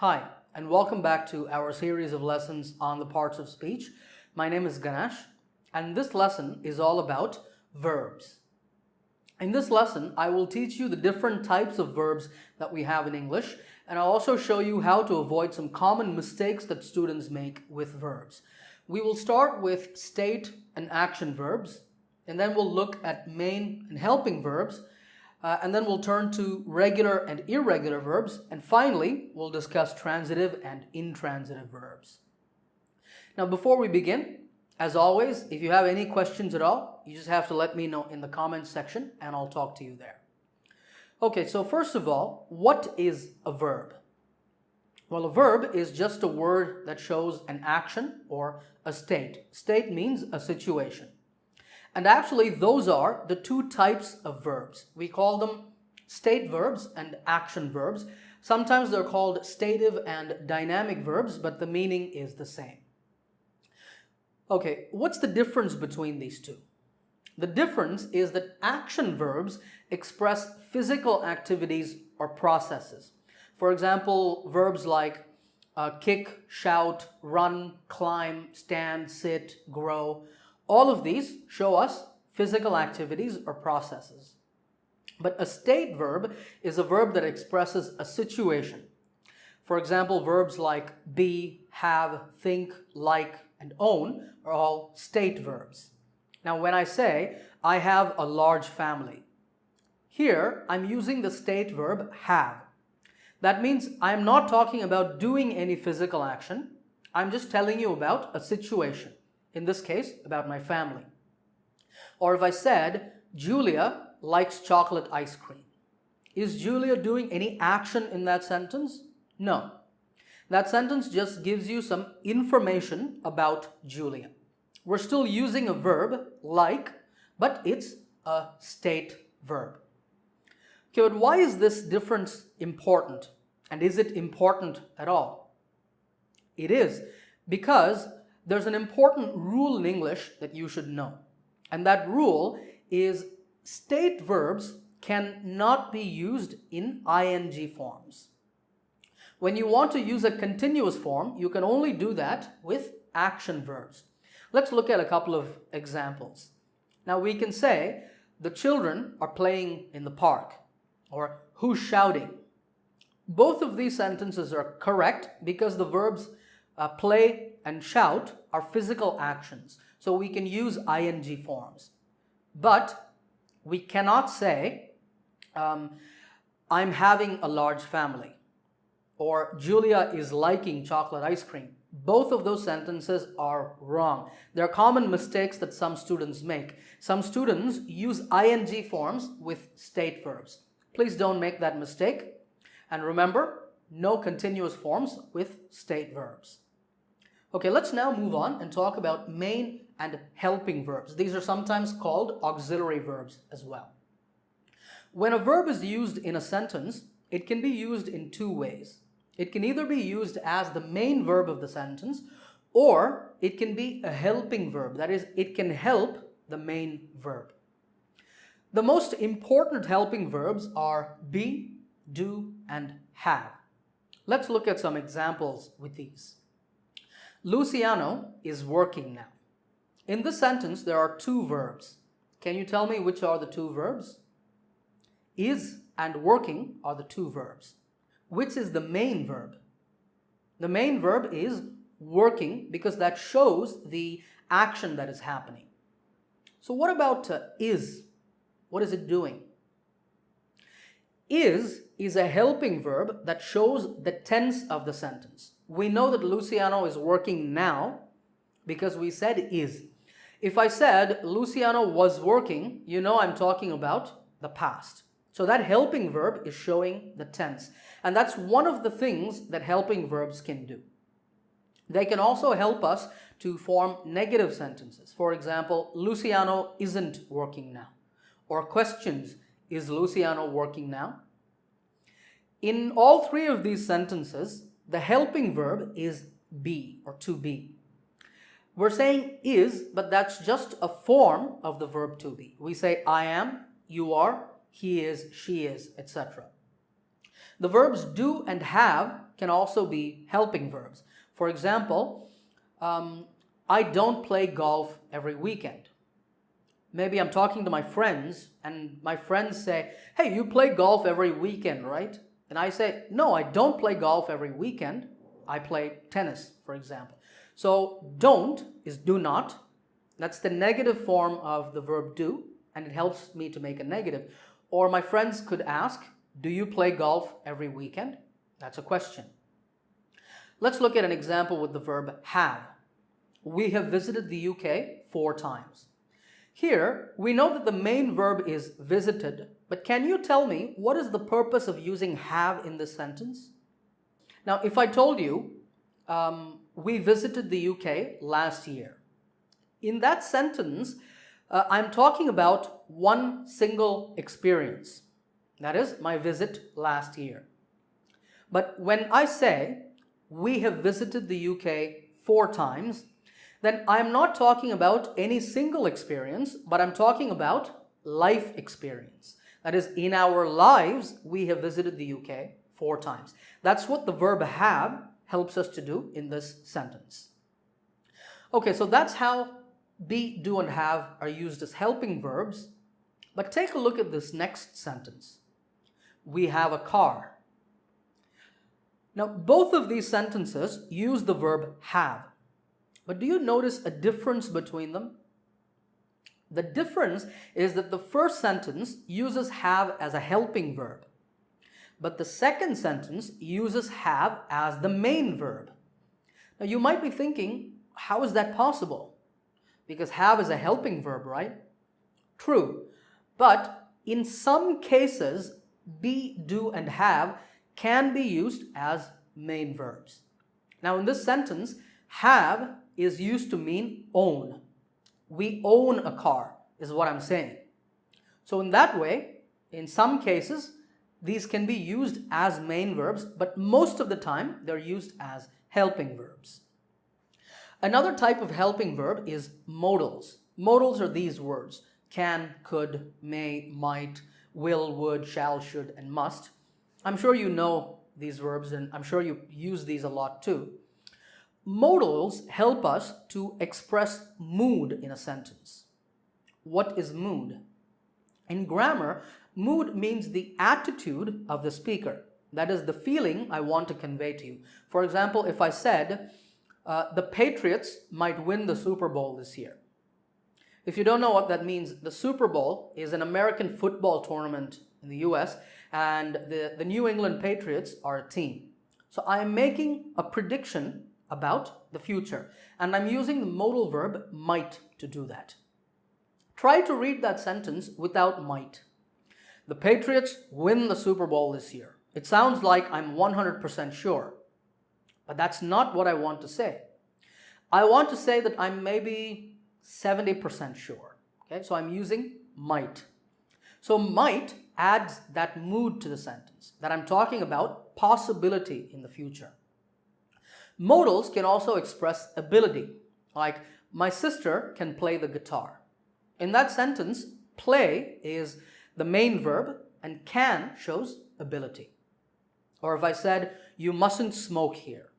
Hi, and welcome back to our series of lessons on the parts of speech. My name is Ganesh, and this lesson is all about verbs. In this lesson, I will teach you the different types of verbs that we have in English, and I'll also show you how to avoid some common mistakes that students make with verbs. We will start with state and action verbs, and then we'll look at main and helping verbs, and then we'll turn to regular and irregular verbs, and finally we'll discuss transitive and intransitive verbs. Now before we begin, as always, if you have any questions at all, you just have to let me know in the comments section and I'll talk to you there. Okay, so first of all, what is a verb? Well, a verb is just a word that shows an action or a state. State means a situation. And actually, those are the two types of verbs. We call them state verbs and action verbs. Sometimes they're called stative and dynamic verbs, but the meaning is the same. Okay, what's the difference between these two? The difference is that action verbs express physical activities or processes. For example, verbs like kick, shout, run, climb, stand, sit, grow. All of these show us physical activities or processes. But a state verb is a verb that expresses a situation. For example, verbs like be, have, think, like, and own are all state verbs. Now, when I say, I have a large family, here I'm using the state verb have. That means I'm not talking about doing any physical action. I'm just telling you about a situation. In this case, about my family. Or if I said, Julia likes chocolate ice cream. Is Julia doing any action in that sentence? No. That sentence just gives you some information about Julia. We're still using a verb, like, but it's a state verb. Okay, but why is this difference important? And is it important at all? It is, because there's an important rule in English that you should know. And that rule is state verbs cannot be used in ing forms. When you want to use a continuous form, you can only do that with action verbs. Let's look at a couple of examples. Now we can say, the children are playing in the park, or who's shouting? Both of these sentences are correct because the verbs play and shout are physical actions. So we can use ing forms. But we cannot say, I'm having a large family, or Julia is liking chocolate ice cream. Both of those sentences are wrong. There are common mistakes that some students make. Some students use ing forms with state verbs. Please don't make that mistake. And remember, no continuous forms with state verbs. Okay, let's now move on and talk about main and helping verbs. These are sometimes called auxiliary verbs as well. When a verb is used in a sentence, it can be used in two ways. It can either be used as the main verb of the sentence, or it can be a helping verb. That is, it can help the main verb. The most important helping verbs are be, do, and have. Let's look at some examples with these. Luciano is working now. In this sentence, there are two verbs. Can you tell me which are the two verbs? Is and working are the two verbs. Which is the main verb? The main verb is working because that shows the action that is happening. So what about is? What is it doing? Is a helping verb that shows the tense of the sentence. We know that Luciano is working now because we said is. If I said Luciano was working, you know I'm talking about the past. So that helping verb is showing the tense. And that's one of the things that helping verbs can do. They can also help us to form negative sentences. For example, Luciano isn't working now. Or questions, is Luciano working now? In all three of these sentences, the helping verb is be or to be. We're saying is, but that's just a form of the verb to be. We say I am, you are, he is, she is, etc. The verbs do and have can also be helping verbs. For example, I don't play golf every weekend. Maybe I'm talking to my friends and my friends say, hey, you play golf every weekend, right? And I say, no, I don't play golf every weekend. I play tennis, for example. So don't is do not. That's the negative form of the verb do, and it helps me to make a negative. Or my friends could ask, do you play golf every weekend? That's a question. Let's look at an example with the verb have. We have visited the UK 4 times. Here, we know that the main verb is visited, but can you tell me what is the purpose of using have in this sentence? Now, if I told you, we visited the UK last year, in that sentence, I'm talking about one single experience. That is, my visit last year. But when I say, we have visited the UK 4 times, then I'm not talking about any single experience, but I'm talking about life experience. That is, in our lives, we have visited the UK 4 times. That's what the verb have helps us to do in this sentence. Okay, so that's how be, do, and have are used as helping verbs. But take a look at this next sentence. We have a car. Now, both of these sentences use the verb have. But do you notice a difference between them? The difference is that the first sentence uses have as a helping verb, but the second sentence uses have as the main verb. Now you might be thinking, how is that possible? Because have is a helping verb, right? True, but in some cases, be, do, and have can be used as main verbs. Now in this sentence, have is used to mean own. We own a car, is what I'm saying. So in that way, in some cases, these can be used as main verbs, but most of the time, they're used as helping verbs. Another type of helping verb is modals. Modals are these words: can, could, may, might, will, would, shall, should, and must. I'm sure you know these verbs, and I'm sure you use these a lot too. Modals help us to express mood in a sentence. What is mood? In grammar, mood means the attitude of the speaker. That is the feeling I want to convey to you. For example, if I said, the Patriots might win the Super Bowl this year. If you don't know what that means, the Super Bowl is an American football tournament in the US, and the New England Patriots are a team. So I am making a prediction about the future, and I'm using the modal verb might to do that. Try to read that sentence without might. The Patriots win the Super Bowl this year. It sounds like I'm 100% sure, but that's not what I want to say. I want to say that I'm maybe 70% sure. Okay, so I'm using might. So might adds that mood to the sentence, that I'm talking about possibility in the future. Modals can also express ability, like my sister can play the guitar. In that sentence, play is the main verb and can shows ability. Or if I said, you mustn't smoke here,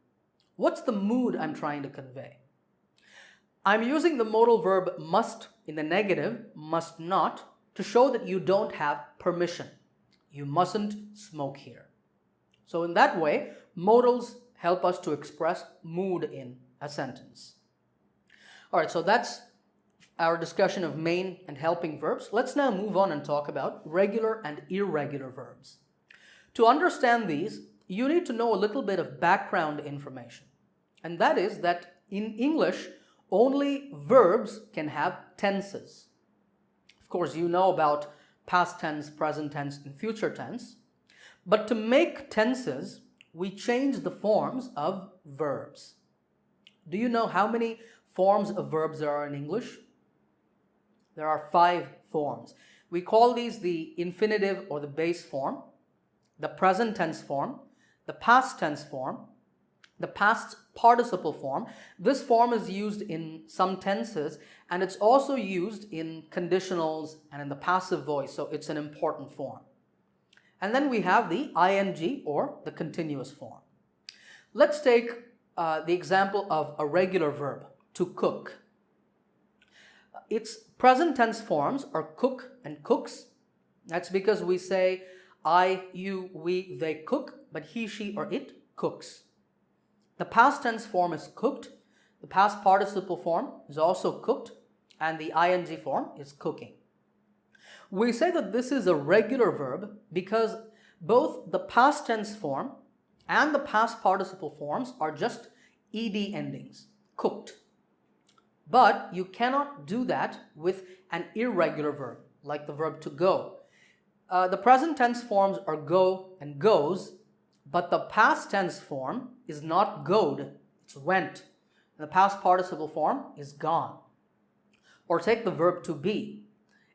what's the mood I'm trying to convey? I'm using the modal verb must in the negative, must not, to show that you don't have permission. You mustn't smoke here. So in that way, modals help us to express mood in a sentence. All right, so that's our discussion of main and helping verbs. Let's now move on and talk about regular and irregular verbs. To understand these, you need to know a little bit of background information. And that is that in English, only verbs can have tenses. Of course, you know about past tense, present tense, and future tense. But to make tenses, we change the forms of verbs. Do you know how many forms of verbs there are in English? There are 5 forms. We call these the infinitive or the base form, the present tense form, the past tense form, the past participle form. This form is used in some tenses, and it's also used in conditionals and in the passive voice, so it's an important form. And then we have the ing or the continuous form. Let's take the example of a regular verb, to cook. Its present tense forms are cook and cooks. That's because we say I, you, we, they cook, but he, she, or it cooks. The past tense form is cooked. The past participle form is also cooked, and the ing form is cooking. We say that this is a regular verb because both the past tense form and the past participle forms are just ed endings, cooked. But you cannot do that with an irregular verb, like the verb to go. The present tense forms are go and goes, but the past tense form is not goed, it's went. And the past participle form is gone. Or take the verb to be.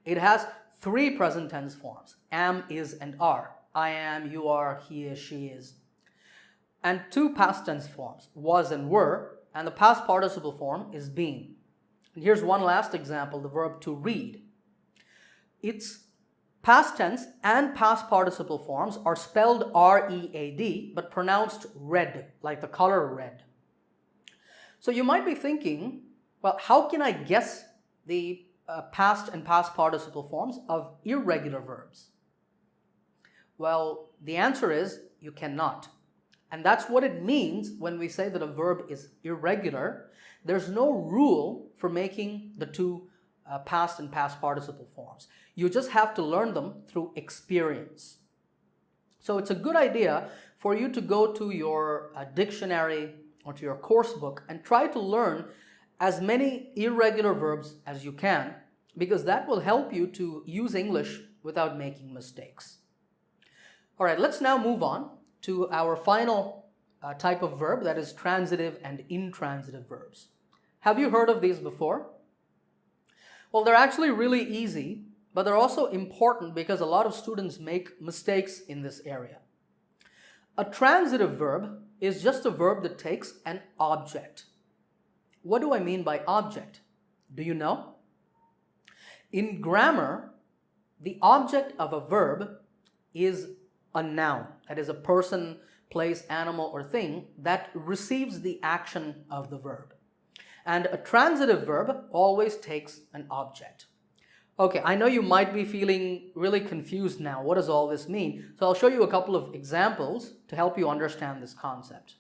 It has 3 present tense forms, am, is, and are. I am, you are, he is, she is. And 2 past tense forms, was and were, and the past participle form is been. And here's one last example, the verb to read. Its past tense and past participle forms are spelled R-E-A-D, but pronounced red, like the color red. So you might be thinking, well, how can I guess the past and past participle forms of irregular verbs? Well, the answer is you cannot. And that's what it means when we say that a verb is irregular. There's no rule for making the 2 past and past participle forms. You just have to learn them through experience. So it's a good idea for you to go to your dictionary or to your course book and try to learn as many irregular verbs as you can, because that will help you to use English without making mistakes. All right, let's now move on to our final type of verb, that is transitive and intransitive verbs. Have you heard of these before? Well, they're actually really easy, but they're also important because a lot of students make mistakes in this area. A transitive verb is just a verb that takes an object. What do I mean by object? Do you know? In grammar, the object of a verb is a noun, that is a person, place, animal, or thing that receives the action of the verb. And a transitive verb always takes an object. Okay, I know you might be feeling really confused now. What does all this mean? So I'll show you a couple of examples to help you understand this concept.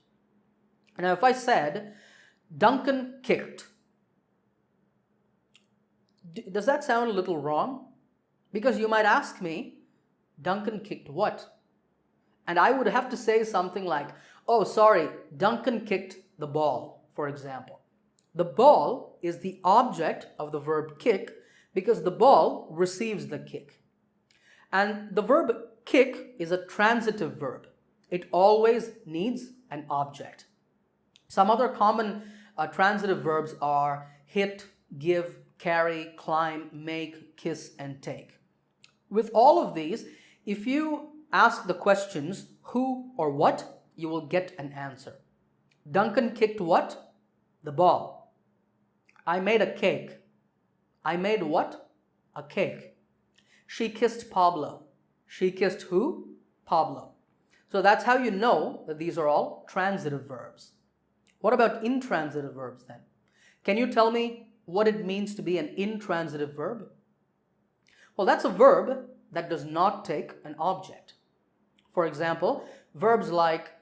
Now, if I said, Duncan kicked, does that sound a little wrong? Because you might ask me, Duncan kicked what? And I would have to say something like, oh, sorry, Duncan kicked the ball, for example. The ball is the object of the verb kick because the ball receives the kick. And the verb kick is a transitive verb. It always needs an object. Some other common transitive verbs are hit, give, carry, climb, make, kiss, and take. With all of these, if you ask the questions who or what, you will get an answer. Duncan kicked what? The ball. I made a cake. I made what? A cake. She kissed Pablo. She kissed who? Pablo. So that's how you know that these are all transitive verbs. What about intransitive verbs then? Can you tell me what it means to be an intransitive verb? Well, that's a verb that does not take an object. For example, verbs like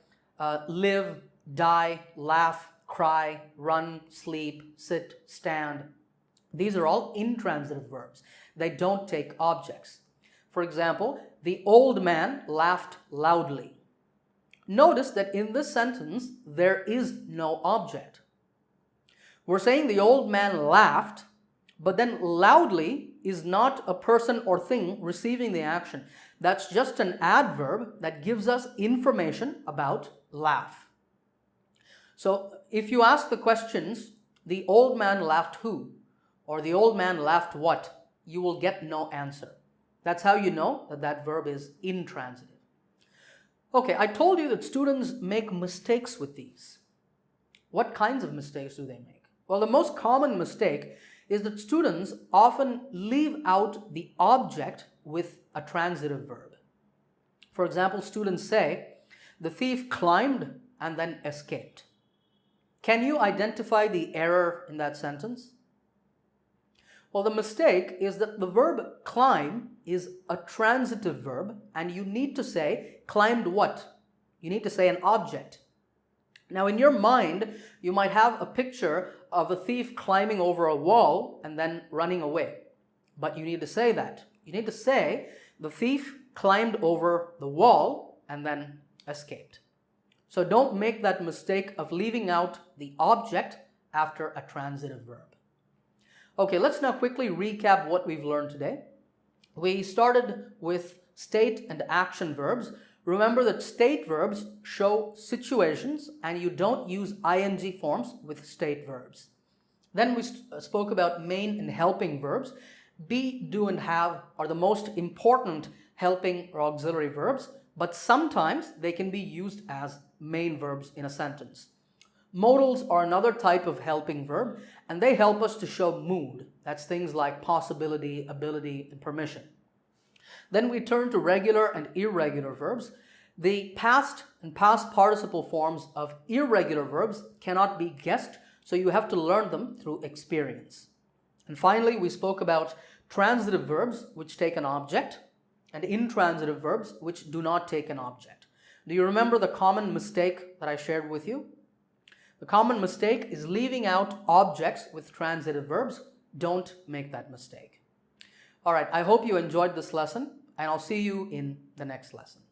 live, die, laugh, cry, run, sleep, sit, stand. These are all intransitive verbs. They don't take objects. For example, the old man laughed loudly. Notice that in this sentence, there is no object. We're saying the old man laughed, but then loudly is not a person or thing receiving the action. That's just an adverb that gives us information about laugh. So if you ask the questions, the old man laughed who? Or the old man laughed what? You will get no answer. That's how you know that that verb is intransitive. Okay, I told you that students make mistakes with these. What kinds of mistakes do they make? Well, the most common mistake is that students often leave out the object with a transitive verb. For example, students say, the thief climbed and then escaped. Can you identify the error in that sentence? Well, the mistake is that the verb climb is a transitive verb, and you need to say climbed what? You need to say an object. Now, in your mind, you might have a picture of a thief climbing over a wall and then running away. But you need to say that. You need to say the thief climbed over the wall and then escaped. So don't make that mistake of leaving out the object after a transitive verb. Okay, let's now quickly recap what we've learned today. We started with state and action verbs. Remember that state verbs show situations and you don't use ing forms with state verbs. Then we spoke about main and helping verbs. Be, do, and have are the most important helping or auxiliary verbs, but sometimes they can be used as main verbs in a sentence. Modals are another type of helping verb, and they help us to show mood. That's things like possibility, ability, and permission. Then we turn to regular and irregular verbs. The past and past participle forms of irregular verbs cannot be guessed, so you have to learn them through experience. And finally, we spoke about transitive verbs, which take an object, and intransitive verbs, which do not take an object. Do you remember the common mistake that I shared with you? The common mistake is leaving out objects with transitive verbs. Don't make that mistake. All right, I hope you enjoyed this lesson, and I'll see you in the next lesson.